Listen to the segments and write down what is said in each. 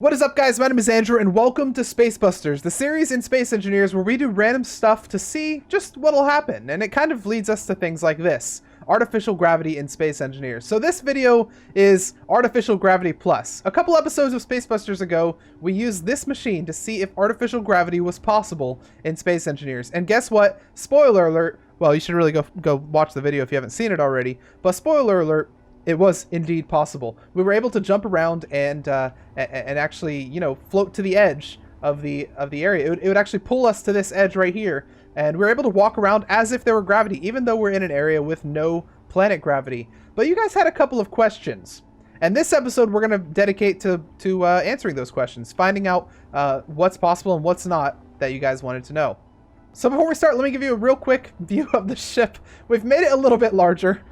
What is up, guys? My name is Andrew, and welcome to Space Busters, the series in Space Engineers where we do random stuff to see just what'll happen, and it kind of leads us to things like this: artificial gravity in Space Engineers. So this video is Artificial Gravity Plus. A couple episodes of Space Busters ago, we used this machine to see if artificial gravity was possible in Space Engineers, and guess what? Spoiler alert. Well, you should really go watch the video if you haven't seen it already, but spoiler alert, it was indeed possible. We were able to jump around and actually, you know, float to the edge of the area. It would actually pull us to this edge right here, and we were able to walk around as if there were gravity, even though we're in an area with no planet gravity. But you guys had a couple of questions, and this episode we're going to dedicate to answering those questions, finding out what's possible and what's not that you guys wanted to know. So before we start, let me give you a real quick view of the ship. We've made it a little bit larger.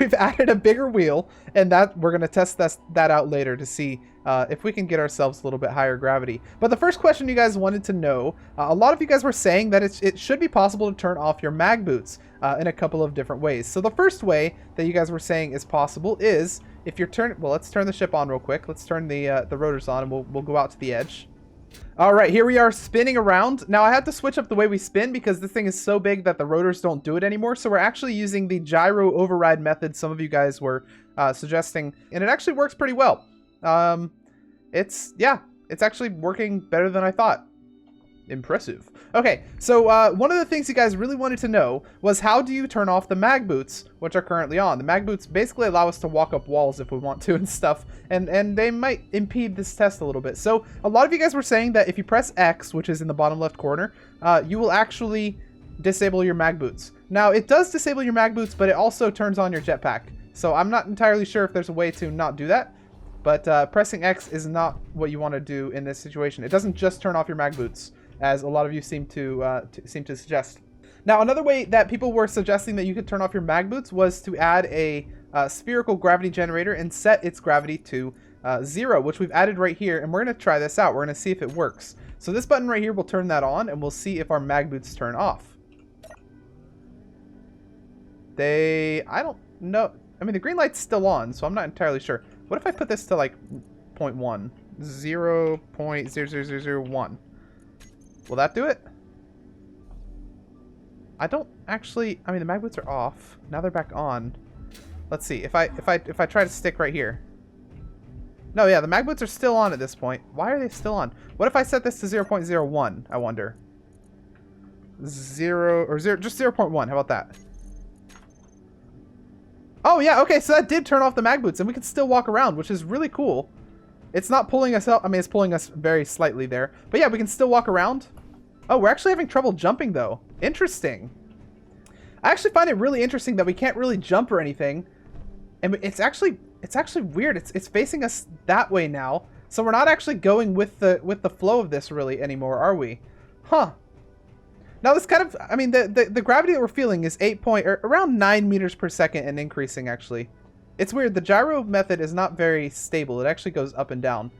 We've added a bigger wheel, and that we're going to test that out later to see if we can get ourselves a little bit higher gravity. But the first question you guys wanted to know, a lot of you guys were saying that it should be possible to turn off your mag boots in a couple of different ways. So the first way that you guys were saying is possible is if you're well, let's turn the ship on real quick. Let's turn the rotors on, and we'll go out to the edge. All right, here we are spinning around. Now I had to switch up the way we spin because this thing is so big that the rotors don't do it anymore. So we're actually using the gyro override method some of you guys were suggesting, and it actually works pretty well. It's actually working better than I thought. Impressive. Okay, so one of the things you guys really wanted to know was how do you turn off the mag boots, which are currently on. The mag boots basically allow us to walk up walls if we want to and stuff, and they might impede this test a little bit. So a lot of you guys were saying that if you press X, which is in the bottom left corner, you will actually disable your mag boots. Now it does disable your mag boots, but it also turns on your jetpack. So I'm not entirely sure if there's a way to not do that, but pressing X is not what you want to do in this situation. It doesn't just turn off your mag boots, as a lot of you seem to suggest. Now, another way that people were suggesting that you could turn off your mag boots was to add a spherical gravity generator and set its gravity to 0, which we've added right here, and we're going to try this out. We're going to see if it works. So this button right here will turn that on, and we'll see if our mag boots turn off. I don't know. I mean, the green light's still on, so I'm not entirely sure. What if I put this to like 0.1? 0.00001. Will that do it? I don't actually. I mean, the mag boots are off. Now they're back on. Let's see. If I try to stick right here. No, yeah, the mag boots are still on at this point. Why are they still on? What if I set this to 0.01? I wonder. Just 0.1. How about that? Oh yeah. Okay, so that did turn off the mag boots, and we can still walk around, which is really cool. It's not pulling us up. I mean, it's pulling us very slightly there. But yeah, we can still walk around. Oh, we're actually having trouble jumping, though. Interesting. I actually find it really interesting that we can't really jump or anything. And it's actually weird. It's facing us that way now. So we're not actually going with the flow of this really anymore, are we? Huh. Now this kind of, I mean, the gravity that we're feeling is around 9 meters per second and increasing, actually. It's weird. The gyro method is not very stable. It actually goes up and down.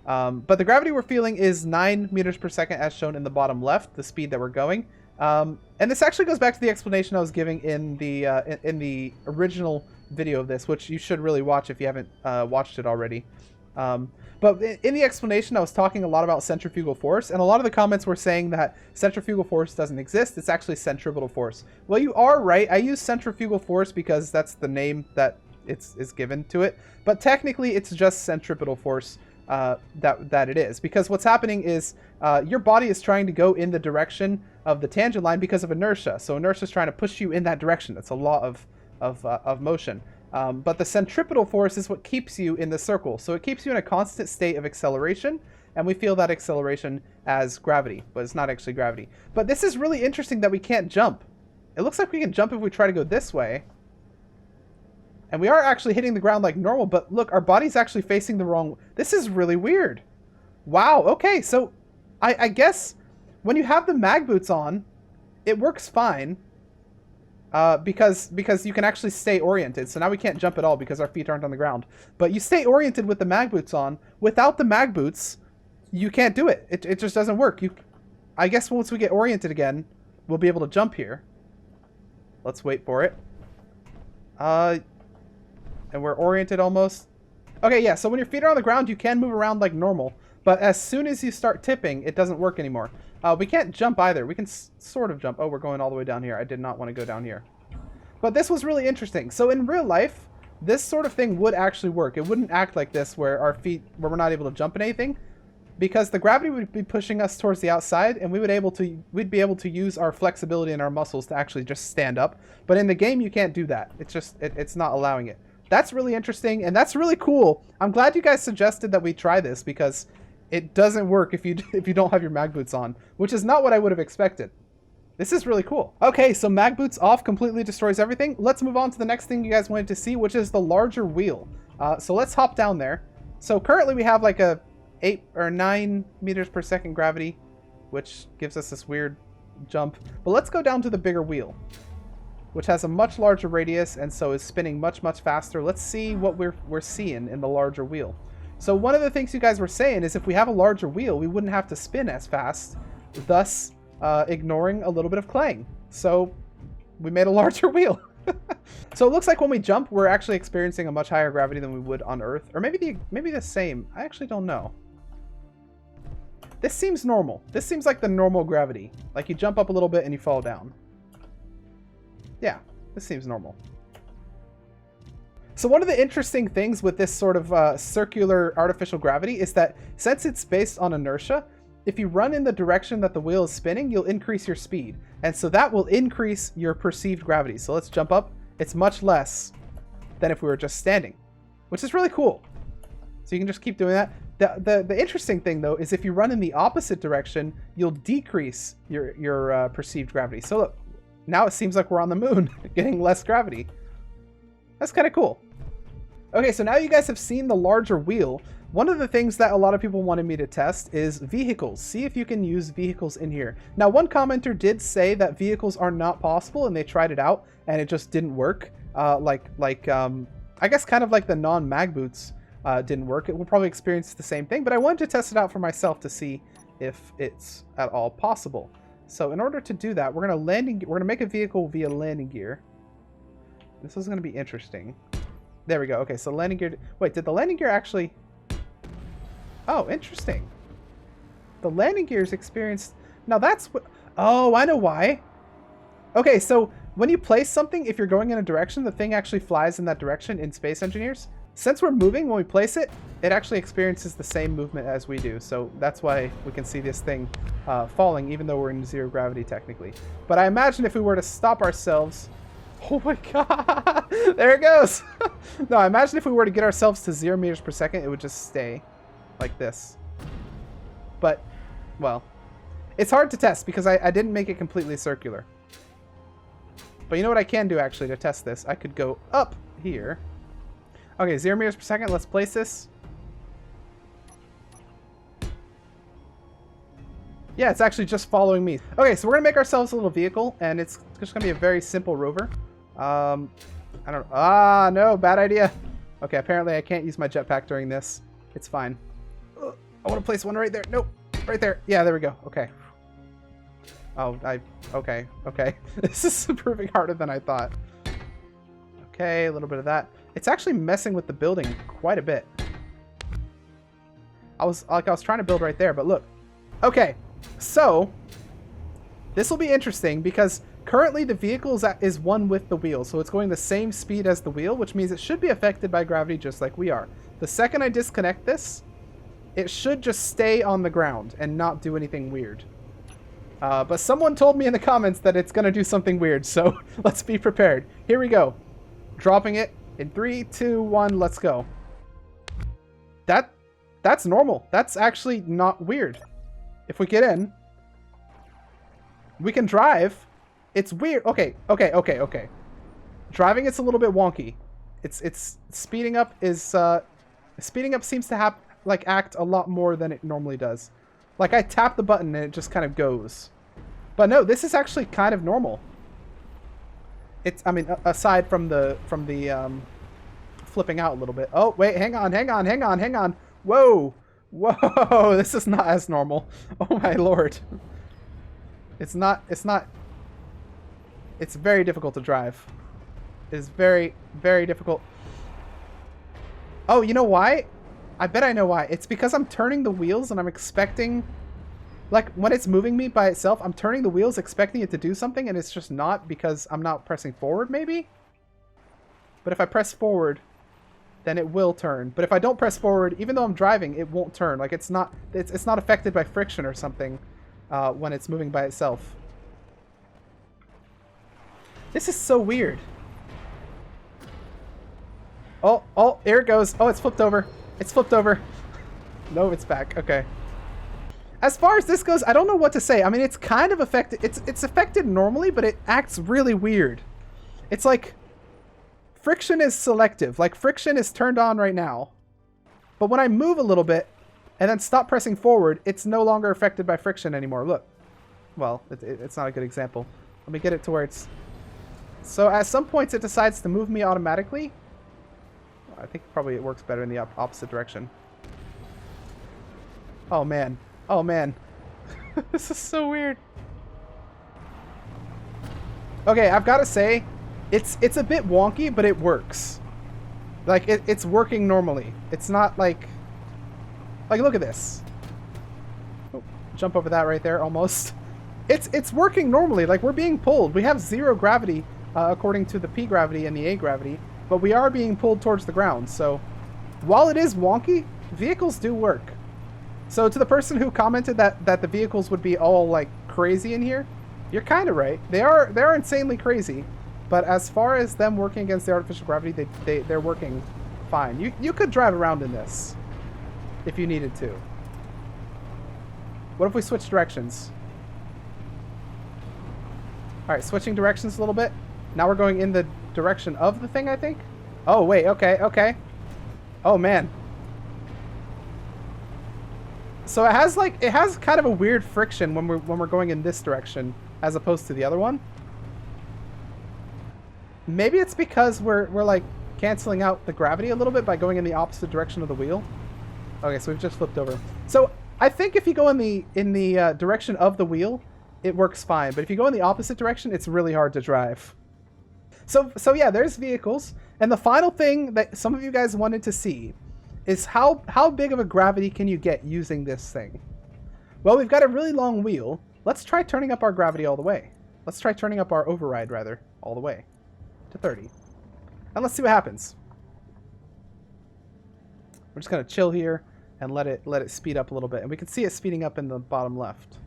But the gravity we're feeling is 9 meters per second as shown in the bottom left, the speed that we're going. And this actually goes back to the explanation I was giving in the original video of this, which you should really watch if you haven't watched it already. But in the explanation, I was talking a lot about centrifugal force, and a lot of the comments were saying that centrifugal force doesn't exist. It's actually centripetal force. Well, you are right. I use centrifugal force because that's the name that is given to it, but technically it's just centripetal force that it is, because what's happening is your body is trying to go in the direction of the tangent line because of inertia. So inertia is trying to push you in that direction. That's a law of motion. But the centripetal force is what keeps you in the circle. So it keeps you in a constant state of acceleration, and we feel that acceleration as gravity, but it's not actually gravity. But this is really interesting that we can't jump. It looks like we can jump if we try to go this way. And we are actually hitting the ground like normal, but look, our body's actually facing the wrong... This is really weird. Wow, okay, so I guess when you have the mag boots on, it works fine. Because you can actually stay oriented. So now we can't jump at all because our feet aren't on the ground. But you stay oriented with the mag boots on. Without the mag boots, you can't do it. It just doesn't work. I guess once we get oriented again, we'll be able to jump here. Let's wait for it. And we're oriented almost. Okay, yeah, so when your feet are on the ground, you can move around like normal. But as soon as you start tipping, it doesn't work anymore. We can't jump either. We can sort of jump. Oh, we're going all the way down here. I did not want to go down here. But this was really interesting. So in real life, this sort of thing would actually work. It wouldn't act like this where our feet, where we're not able to jump in anything. Because the gravity would be pushing us towards the outside, and we'd be able to use our flexibility and our muscles to actually just stand up. But in the game, you can't do that. It's just, it's not allowing it. That's really interesting, and that's really cool. I'm glad you guys suggested that we try this, because it doesn't work if you don't have your mag boots on, which is not what I would have expected. This is really cool. Okay, so mag boots off completely destroys everything. Let's move on to the next thing you guys wanted to see, which is the larger wheel. So let's hop down there. So currently we have like a 8 or 9 meters per second gravity, which gives us this weird jump. But let's go down to the bigger wheel, which has a much larger radius and so is spinning much faster. Let's see what we're seeing in the larger wheel. So one of the things you guys were saying is if we have a larger wheel, we wouldn't have to spin as fast, thus ignoring a little bit of clang. So we made a larger wheel. So it looks like when we jump, we're actually experiencing a much higher gravity than we would on Earth, or maybe the same. I actually don't know. This seems normal. This seems like the normal gravity. Like you jump up a little bit and you fall down. Yeah, this seems normal. So one of the interesting things with this sort of circular artificial gravity is that since it's based on inertia, if you run in the direction that the wheel is spinning, you'll increase your speed. And so that will increase your perceived gravity. So let's jump up. It's much less than if we were just standing, which is really cool. So you can just keep doing that. The interesting thing, though, is if you run in the opposite direction, you'll decrease your perceived gravity. So look, now it seems like we're on the moon, getting less gravity. That's kind of cool. Okay, so now you guys have seen the larger wheel. One of the things that a lot of people wanted me to test is vehicles. See if you can use vehicles in here. Now, one commenter did say that vehicles are not possible, and they tried it out, and it just didn't work. I guess kind of like the non-mag boots didn't work. It will probably experience the same thing, but I wanted to test it out for myself to see if it's at all possible. So in order to do that, we're gonna make a vehicle via landing gear. This is gonna be interesting. There we go. Okay, so landing gear. Wait, did the landing gear actually? Oh, interesting. The landing gears experienced. Now that's what. Oh, I know why. Okay, so when you place something, if you're going in a direction, the thing actually flies in that direction in Space Engineers. Since we're moving, when we place it, it actually experiences the same movement as we do. So that's why we can see this thing falling, even though we're in zero gravity technically. But I imagine if we were to stop ourselves... Oh my god! There it goes! No, I imagine if we were to get ourselves to 0 meters per second, it would just stay like this. But, well, it's hard to test because I didn't make it completely circular. But you know what I can do actually to test this? I could go up here. Okay, 0 meters per second. Let's place this. Yeah, it's actually just following me. Okay, so we're gonna make ourselves a little vehicle, and it's just gonna be a very simple rover. I don't. Ah, no, bad idea. Okay, apparently I can't use my jetpack during this. It's fine. I want to place one right there. Nope, right there. Yeah, there we go. Okay. Oh, okay. This is proving harder than I thought. Okay, a little bit of that. It's actually messing with the building quite a bit. I was trying to build right there, but look. Okay, so this will be interesting because currently the vehicle is one with the wheel, so it's going the same speed as the wheel, which means it should be affected by gravity just like we are. The second I disconnect this, it should just stay on the ground and not do anything weird. But someone told me in the comments that it's going to do something weird, so let's be prepared. Here we go. Dropping it in 3, 2, 1, let's go. That's normal. That's actually not weird. If we get in, we can drive. It's weird. Okay. Driving, it's a little bit wonky. It's speeding up is speeding up seems to have act a lot more than it normally does. Like I tap the button and it just kind of goes. But no, this is actually kind of normal. I mean, aside from the flipping out a little bit. Oh, wait, hang on. Whoa, this is not as normal. Oh my lord. It's very difficult to drive. It is very, very difficult. Oh, you know why? I bet I know why. It's because I'm turning the wheels and I'm expecting... Like, when it's moving me by itself, I'm turning the wheels expecting it to do something, and it's just not because I'm not pressing forward, maybe? But if I press forward, then it will turn. But if I don't press forward, even though I'm driving, it won't turn. Like, it's not affected by friction or something when it's moving by itself. This is so weird. Oh, here it goes. Oh, it's flipped over. It's flipped over. No, it's back. Okay. As far as this goes, I don't know what to say. I mean, it's kind of affected. It's affected normally, but it acts really weird. It's like friction is selective. Like friction is turned on right now. But when I move a little bit and then stop pressing forward, it's no longer affected by friction anymore. Look. Well, it's not a good example. Let me get it to where it's... So at some points it decides to move me automatically. I think probably it works better in the opposite direction. Oh man. Oh man. This is so weird. Okay, I've got to say, it's a bit wonky, but it works. Like, it's working normally. It's not like... Like, look at this. Oh, jump over that right there, almost. It's working normally. Like, we're being pulled. We have 0 gravity, according to the P gravity and the A gravity, but we are being pulled towards the ground. So, while it is wonky, vehicles do work. So to the person who commented that the vehicles would be all like crazy in here, you're kind of right. They're insanely crazy, but as far as them working against the artificial gravity, they're working fine. You could drive around in this if you needed to. What if we switch directions? All right, switching directions a little bit. Now we're going in the direction of the thing, I think. Oh wait, okay. Oh man. So it has kind of a weird friction when we're going in this direction as opposed to the other one. Maybe it's because we're like canceling out the gravity a little bit by going in the opposite direction of the wheel. Okay, so we've just flipped over. So I think if you go in the direction of the wheel, it works fine. But if you go in the opposite direction, it's really hard to drive. So yeah, there's vehicles. And the final thing that some of you guys wanted to see is how big of a gravity can you get using this thing? Well, we've got a really long wheel. Let's try turning up our gravity all the way. Let's try turning up our override, rather, all the way to 30. And let's see what happens. We're just going to chill here and let it speed up a little bit. And we can see it speeding up in the bottom left.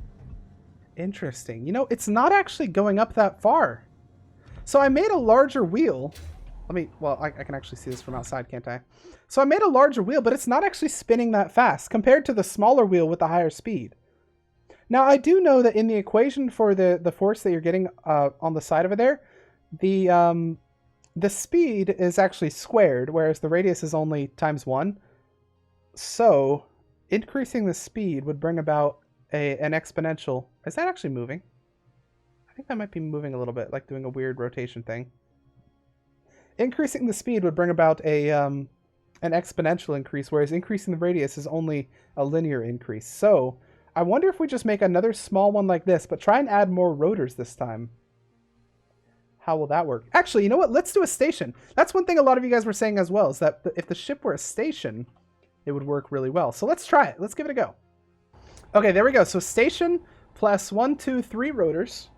Interesting. You know, it's not actually going up that far. So I made a larger wheel. Well, I can actually see this from outside, can't I? So I made a larger wheel, but it's not actually spinning that fast compared to the smaller wheel with the higher speed. Now, I do know that in the equation for the force that you're getting on the side over there, the speed is actually squared, whereas the radius is only ×1. So increasing the speed would bring about an exponential. Is that actually moving? I think that might be moving a little bit, like doing a weird rotation thing. Increasing the speed would bring about an exponential increase, whereas increasing the radius is only a linear increase. So I wonder if we just make another small one like this, but try and add more rotors this time. How will that work? Actually, you know what? Let's do a station. That's one thing a lot of you guys were saying as well, is that if the ship were a station, it would work really well. So let's try it. Let's give it a go. Okay, there we go. So station plus 1, 2, 3 rotors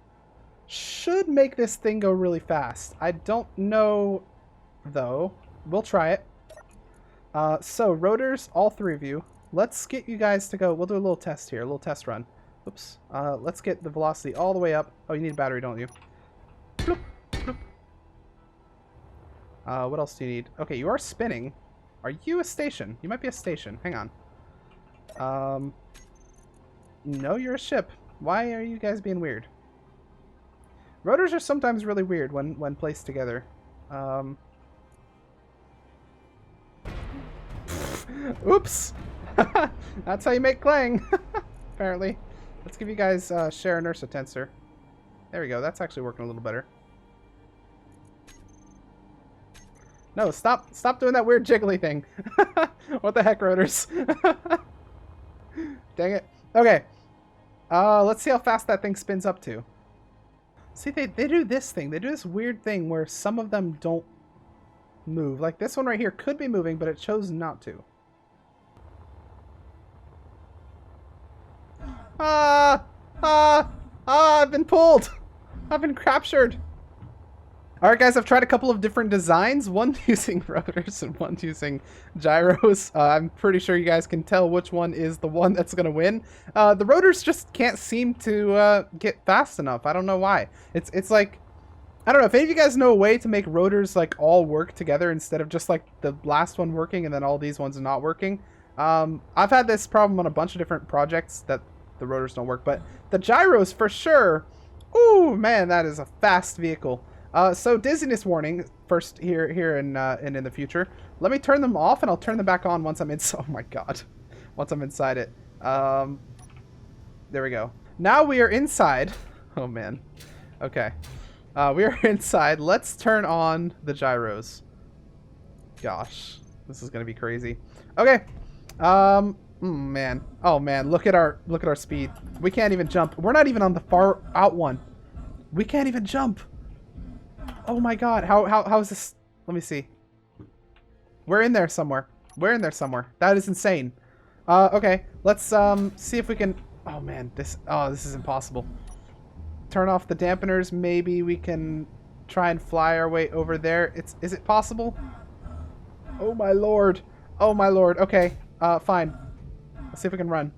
should make this thing go really fast. I don't know, though. We'll try it. So rotors, all 3 of you. Let's get you guys to go. We'll do a little test here, a little test run. Oops. Let's get the velocity all the way up. Oh, you need a battery, don't you? Bloop, bloop. What else do you need? Okay, you are spinning. Are you a station? You might be a station. Hang on. No, you're a ship. Why are you guys being weird? Rotors are sometimes really weird when placed together. Oops! That's how you make clang, apparently. Let's give you guys share inertia tensor. There we go. That's actually working a little better. No, stop doing that weird jiggly thing. What the heck, rotors? Dang it. Okay. Let's see how fast that thing spins up to. See, they do this thing. They do this weird thing where some of them don't move. Like this one right here could be moving, but it chose not to. I've been pulled. I've been captured. All right, guys, I've tried a couple of different designs, one using rotors and one using gyros. I'm pretty sure you guys can tell which one is the one that's going to win. The rotors just can't seem to get fast enough. I don't know why. It's like, I don't know if any of you guys know a way to make rotors like all work together instead of just like the last one working and then all these ones not working. I've had this problem on a bunch of different projects that the rotors don't work, but the gyros for sure. Ooh, man, that is a fast vehicle. So dizziness warning first here and in the future. Let me turn them off and I'll turn them back on once I'm in. Oh my god, once I'm inside it. There we go. Now we are inside. Oh man. Okay. We are inside. Let's turn on the gyros. Gosh, this is gonna be crazy. Okay. Man. Oh man, look at our speed. We can't even jump. We're not even on the far out one. We can't even jump. Oh my god, how is this? Let me see. We're in there somewhere. We're in there somewhere. That is insane. Okay, let's see if we can. Oh man, this is impossible. Turn off the dampeners. Maybe we can try and fly our way over there. Is it possible? Oh my lord. Oh my lord. Okay. Fine. Let's see if we can run.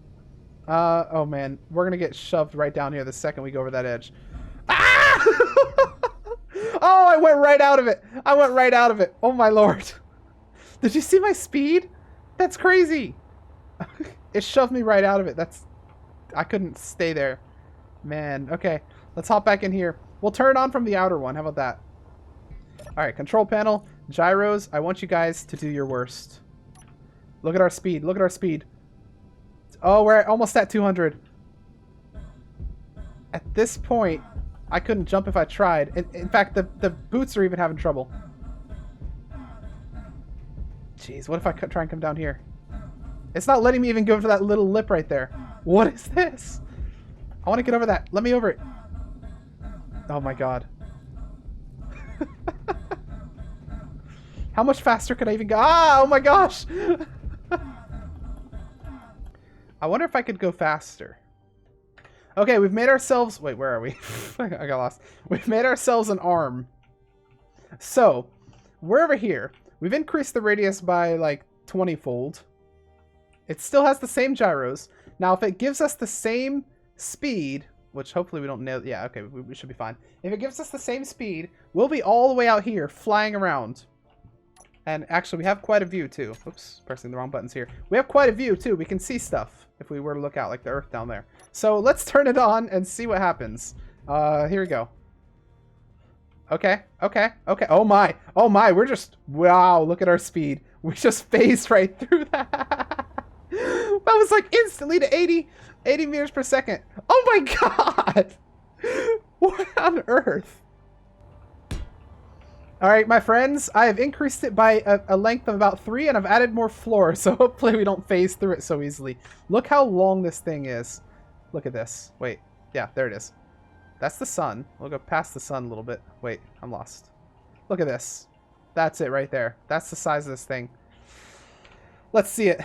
Oh man, we're gonna get shoved right down here the second we go over that edge. Ah! Oh, I went right out of it. I went right out of it. Oh my lord. Did you see my speed? That's crazy. It shoved me right out of it. I couldn't stay there. Man, okay. Let's hop back in here. We'll turn it on from the outer one. How about that? Alright, control panel, gyros. I want you guys to do your worst. Look at our speed. Look at our speed. Oh, we're almost at 200. At this point, I couldn't jump if I tried. In fact, the boots are even having trouble. Jeez, what if I try and come down here? It's not letting me even go for that little lip right there. What is this? I want to get over that. Let me over it. Oh my god. How much faster could I even go? Ah, oh my gosh! I wonder if I could go faster. Okay, we've made ourselves... Wait, where are we? I got lost. We've made ourselves an arm. So, we're over here. We've increased the radius by, like, 20-fold. It still has the same gyros. Now, if it gives us the same speed, which hopefully we don't know... Yeah, okay, we should be fine. If it gives us the same speed, we'll be all the way out here, flying around. And actually, we have quite a view, too. Oops, pressing the wrong buttons here. We have quite a view, too. We can see stuff if we were to look out, like the Earth down there. So let's turn it on and see what happens. Here we go. Okay, okay, okay. Oh my, we're just... Wow, look at our speed. We just phased right through that. That was like instantly to 80 meters per second. Oh my god! What on earth? Alright, my friends, I have increased it by a length of about 3, and I've added more floor, so hopefully we don't phase through it so easily. Look how long this thing is. Look at this. Wait. Yeah, there it is. That's the sun. We'll go past the sun a little bit. Wait, I'm lost. Look at this. That's it right there. That's the size of this thing. Let's see it.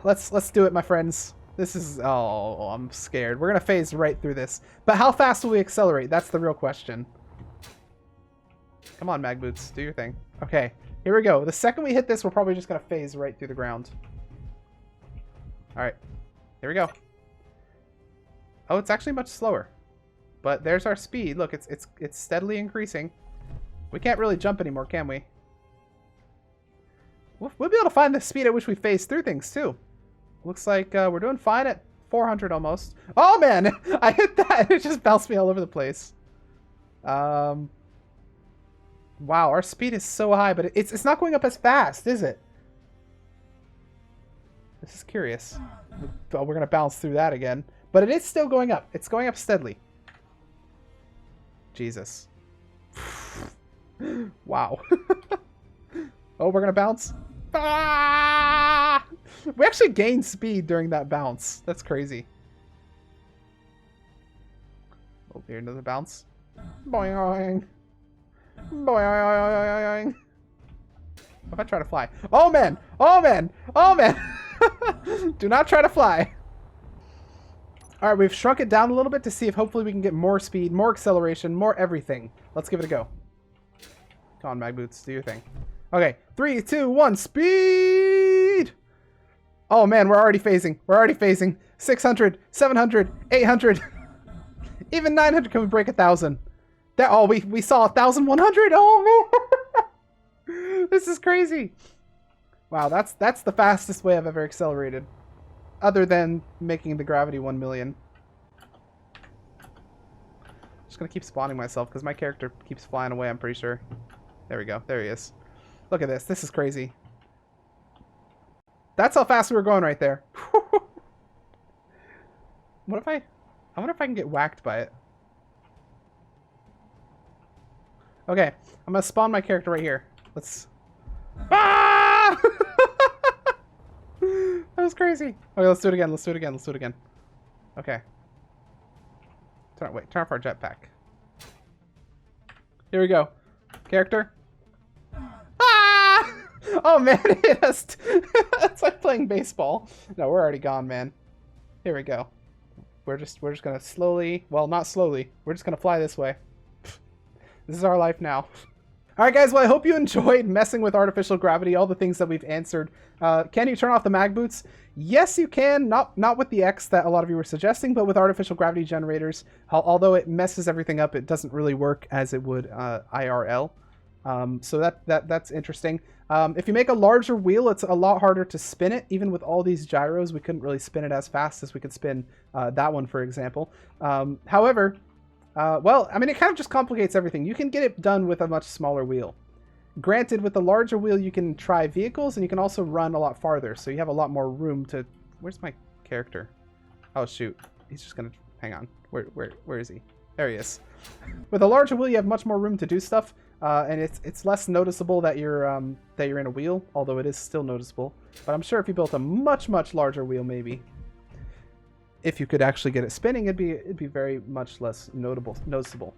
Let's do it, my friends. This is... Oh, I'm scared. We're going to phase right through this. But how fast will we accelerate? That's the real question. Come on, mag boots. Do your thing. Okay, here we go. The second we hit this, we're probably just going to phase right through the ground. Alright. Here we go. Oh, it's actually much slower. But there's our speed. Look, it's steadily increasing. We can't really jump anymore, can we? We'll be able to find the speed at which we phase through things, too. Looks like we're doing fine at 400 almost. Oh, man! I hit that! It just bounced me all over the place. Wow, our speed is so high, but it's not going up as fast, is it? This is curious. Oh, we're going to bounce through that again. But it is still going up. It's going up steadily. Jesus. Wow. Oh, we're going to bounce. Ah! We actually gained speed during that bounce. That's crazy. Oh, here, another bounce. Boing. Boing. What if I try to fly? Oh, man. Oh, man. Oh, man. Do not try to fly. All right, we've shrunk it down a little bit to see if hopefully we can get more speed, more acceleration, more everything. Let's give it a go. Come on, Mag Boots. Do your thing. Okay. 3, 2, 1. Speed! Oh, man. We're already phasing. We're already phasing. 600, 700, 800. Even 900. Can we break 1,000? That, oh, we saw 1,100. Oh, man. This is crazy. Wow, that's the fastest way I've ever accelerated. Other than making the gravity 1 million. Just gonna keep spawning myself because my character keeps flying away, I'm pretty sure. There we go. There he is. Look at this. This is crazy. That's how fast we were going right there. What if I wonder if I can get whacked by it. Okay, I'm gonna spawn my character right here. Let's... Ah! That was crazy. Okay, let's do it again. Let's do it again. Let's do it again. Okay. Turn off our jetpack. Here we go. Character. Ah! Oh man, it hit us. It's like playing baseball. No, we're already gone, man. Here we go. We're just gonna slowly, well, not slowly. We're just gonna fly this way. This is our life now. Alright guys, well I hope you enjoyed messing with artificial gravity, all the things that we've answered. Can you turn off the mag boots? Yes you can, not with the X that a lot of you were suggesting, but with artificial gravity generators. Although it messes everything up, it doesn't really work as it would IRL. So that's interesting. If you make a larger wheel, it's a lot harder to spin it. Even with all these gyros, we couldn't really spin it as fast as we could spin that one, for example. However, well, I mean, it kind of just complicates everything. You can get it done with a much smaller wheel. Granted, with the larger wheel, you can try vehicles, and you can also run a lot farther, so you have a lot more room to... Where's my character? Oh, shoot. He's just gonna... Hang on. Where is he? There he is. With a larger wheel, you have much more room to do stuff, and it's less noticeable that you're in a wheel, although it is still noticeable. But I'm sure if you built a much larger wheel, maybe, if you could actually get it spinning, it'd be very much less noticeable.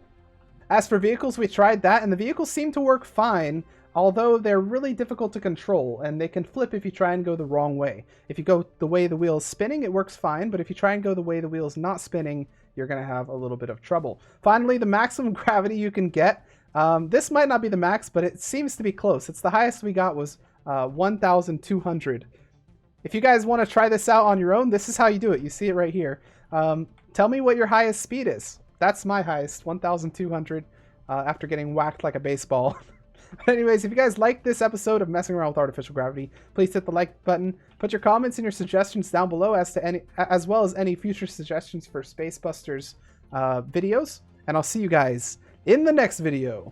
As for vehicles, we tried that, and the vehicles seem to work fine, although they're really difficult to control, and they can flip if you try and go the wrong way. If you go the way the wheel is spinning, it works fine, but if you try and go the way the wheel is not spinning, you're going to have a little bit of trouble. Finally, the maximum gravity you can get. This might not be the max, but it seems to be close. It's the highest we got was 1,200. If you guys want to try this out on your own, this is how you do it. You see it right here. Tell me what your highest speed is. That's my highest, 1,200, after getting whacked like a baseball. But anyways, if you guys like this episode of messing around with artificial gravity, please hit the like button. Put your comments and your suggestions down below as well as any future suggestions for Space Busters videos. And I'll see you guys in the next video.